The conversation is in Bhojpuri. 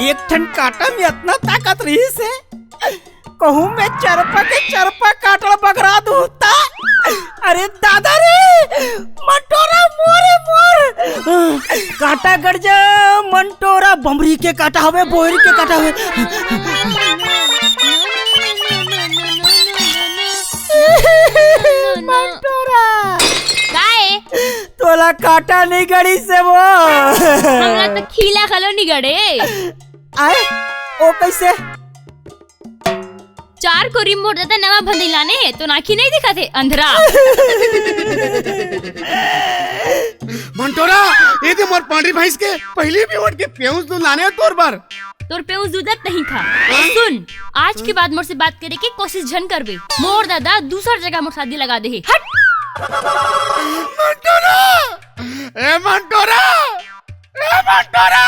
एक ठन काटा में इतना ताकत रही से कहूँ मैं चरपा के चरपा काटल बगरा दूता। अरे दादा रे मंटोरा मोरे मोर काटा गड़ जा मंटोरा बमरी के काटा हवे बोहरी के काटा हवे। मंटोरा काहे तोला काटा नहीं गड़ी से वो हमरा तो खीला खलो नहीं गड़े। आए ओ कैसे 4 को रिमोट देता नवा भंदिलाने है तो नाखी नहीं दिखा थे अंधरा। मंटोरा ये दे मोर पांडरी भैंस के पहले भी उठ के पेऊस दूध लाने तोर बार तोर पे उस दूधत नहीं था। सुन आज के बाद मोर से बात करे की कोशिश झन करबे मोर दादा दूसर जगह मोर शादी लगा दे। हट मंटोरा ए मंटोरा ए मंटोरा